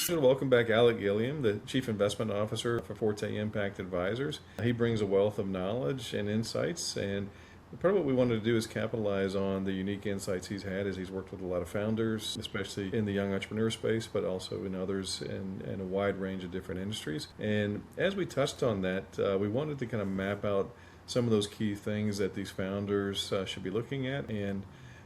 Welcome back, Alec Gilliam, the Chief Investment Officer for Forte Impact Advisors. He brings a wealth of knowledge and insights, and part of what we wanted to do is capitalize on the unique insights he's had as he's worked with a lot of founders, especially in the young entrepreneur space, but also in others in a wide range of different industries. And as we touched on that, we wanted to kind of map out some of those key things that these founders should be looking at. And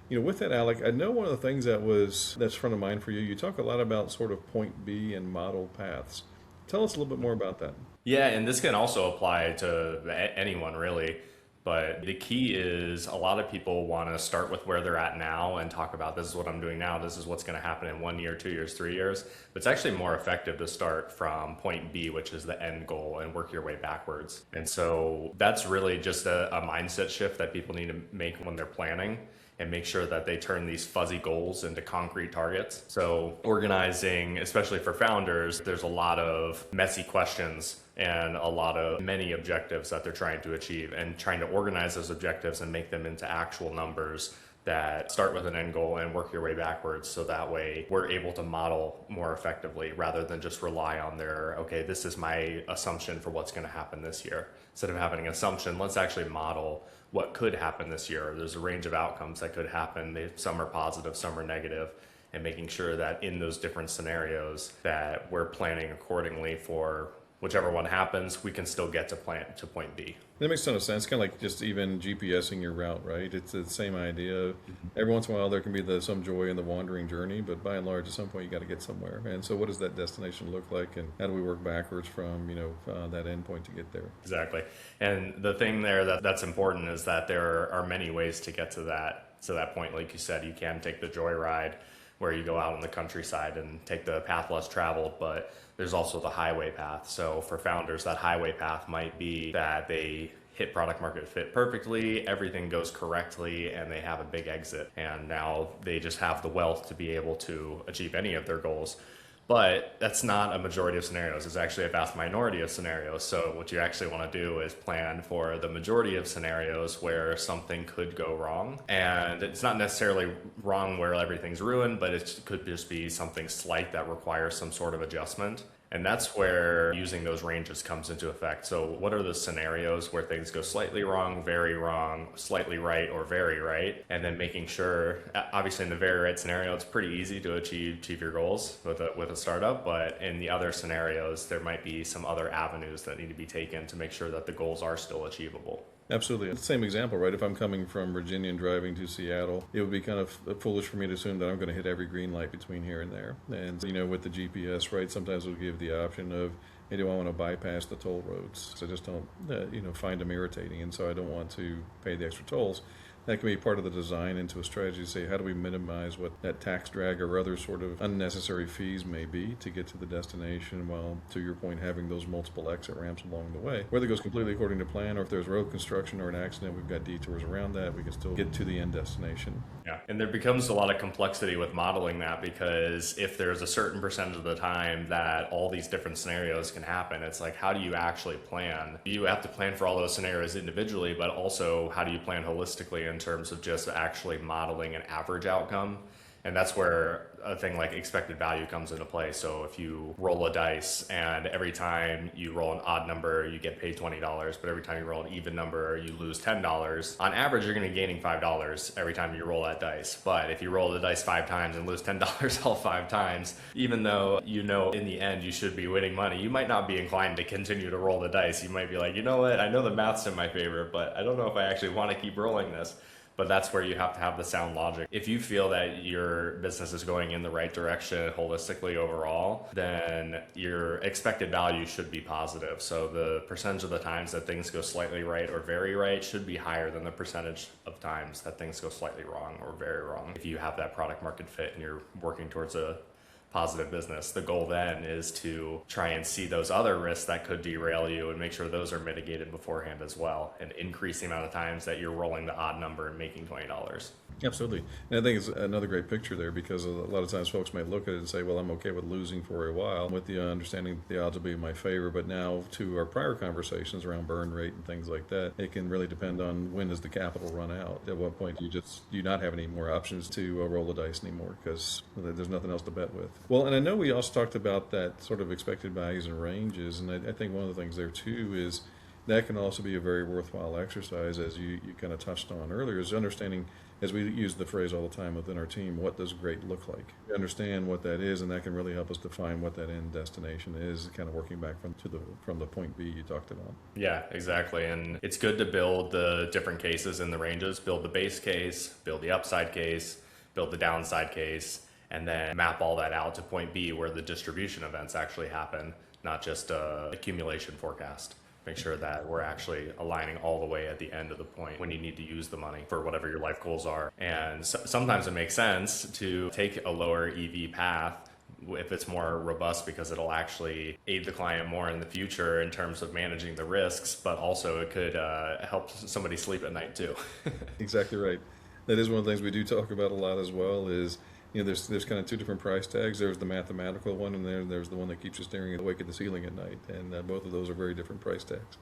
with that, Alec, I know one of the things that's front of mind for you. You talk a lot about sort of point B and model paths. Tell us a little bit more about that. Yeah, and this can also apply to anyone really. But the key is a lot of people want to start with where they're at now and talk about this is what I'm doing now, this is what's going to happen in 1 year, 2 years, 3 years. But it's actually more effective to start from point B, which is the end goal, and work your way backwards. And so that's really just a mindset shift that people need to make when they're planning, and make sure that they turn these fuzzy goals into concrete targets. So organizing, especially for founders, there's a lot of messy questions and a lot of many objectives that they're trying to achieve, and trying to organize those objectives and make them into actual numbers that start with an end goal and work your way backwards. So that way we're able to model more effectively rather than just rely on okay, this is my assumption for what's going to happen this year. Instead of having an assumption, let's actually model what could happen this year. There's a range of outcomes that could happen. Some are positive, some are negative, and making sure that in those different scenarios that we're planning accordingly for whichever one happens, we can still get to point B. That makes a ton of sense. Kind of like just even GPSing your route, right? It's the same idea. Every once in a while, there can be some joy in the wandering journey, but by and large, at some point, you got to get somewhere. And so, what does that destination look like, and how do we work backwards from that end point to get there? Exactly. And the thing there that's important is that there are many ways to get to that point. Like you said, you can take the joyride, where you go out in the countryside and take the path less traveled, but there's also the highway path. So for founders, that highway path might be that they hit product market fit perfectly, everything goes correctly, and they have a big exit. And now they just have the wealth to be able to achieve any of their goals. But that's not a majority of scenarios. It's actually a vast minority of scenarios. So what you actually want to do is plan for the majority of scenarios where something could go wrong. And it's not necessarily wrong where everything's ruined, but it could just be something slight that requires some sort of adjustment. And that's where using those ranges comes into effect. So what are the scenarios where things go slightly wrong, very wrong, slightly right, or very right? And then making sure, obviously in the very right scenario, it's pretty easy to achieve your goals with a startup. But in the other scenarios, there might be some other avenues that need to be taken to make sure that the goals are still achievable. Absolutely. It's the same example, right? If I'm coming from Virginia and driving to Seattle, it would be kind of foolish for me to assume that I'm going to hit every green light between here and there. And, with the GPS, right, sometimes we'll give the option of, hey, do I want to bypass the toll roads? So I just don't, find them irritating. And so I don't want to pay the extra tolls. That can be part of the design into a strategy to say, how do we minimize what that tax drag or other sort of unnecessary fees may be to get to the destination, while, to your point, having those multiple exit ramps along the way. Whether it goes completely according to plan, or if there's road construction or an accident, we've got detours around that. We can still get to the end destination. Yeah, and there becomes a lot of complexity with modeling that, because if there's a certain percentage of the time that all these different scenarios can happen, it's like, how do you actually plan? You have to plan for all those scenarios individually, but also how do you plan holistically in terms of just actually modeling an average outcome? And that's where a thing like expected value comes into play. So if you roll a dice and every time you roll an odd number, you get paid $20, but every time you roll an even number, you lose $10. On average, you're going to be gaining $5 every time you roll that dice. But if you roll the dice 5 times and lose $10 all 5 times, even though in the end you should be winning money, you might not be inclined to continue to roll the dice. You might be like, you know what, I know the math's in my favor, but I don't know if I actually want to keep rolling this. But that's where you have to have the sound logic. If you feel that your business is going in the right direction holistically overall, then your expected value should be positive. So the percentage of the times that things go slightly right or very right should be higher than the percentage of times that things go slightly wrong or very wrong. If you have that product market fit and you're working towards a positive business, the goal then is to try and see those other risks that could derail you and make sure those are mitigated beforehand as well, and increase the amount of times that you're rolling the odd number and making $20. Absolutely. And I think it's another great picture there, because a lot of times folks might look at it and say, well, I'm okay with losing for a while with the understanding the odds will be in my favor. But now, to our prior conversations around burn rate and things like that, it can really depend on when does the capital run out. At what point do you not have any more options to roll the dice anymore, because there's nothing else to bet with. Well, and I know we also talked about that sort of expected values and ranges, and I think one of the things there too is that can also be a very worthwhile exercise, as you kind of touched on earlier, is understanding, as we use the phrase all the time within our team, what does great look like? We understand what that is, and that can really help us define what that end destination is, kind of working back from the point B you talked about. Yeah, exactly. And it's good to build the different cases in the ranges, build the base case, build the upside case, build the downside case, and then map all that out to point B where the distribution events actually happen, not just a accumulation forecast. Make sure that we're actually aligning all the way at the end of the point when you need to use the money for whatever your life goals are. And sometimes it makes sense to take a lower EV path if it's more robust, because it'll actually aid the client more in the future in terms of managing the risks, but also it could help somebody sleep at night too. Exactly right. That is one of the things we do talk about a lot as well is, there's kind of two different price tags. There's the mathematical one, and there's the one that keeps you staring awake at the ceiling at night. And both of those are very different price tags.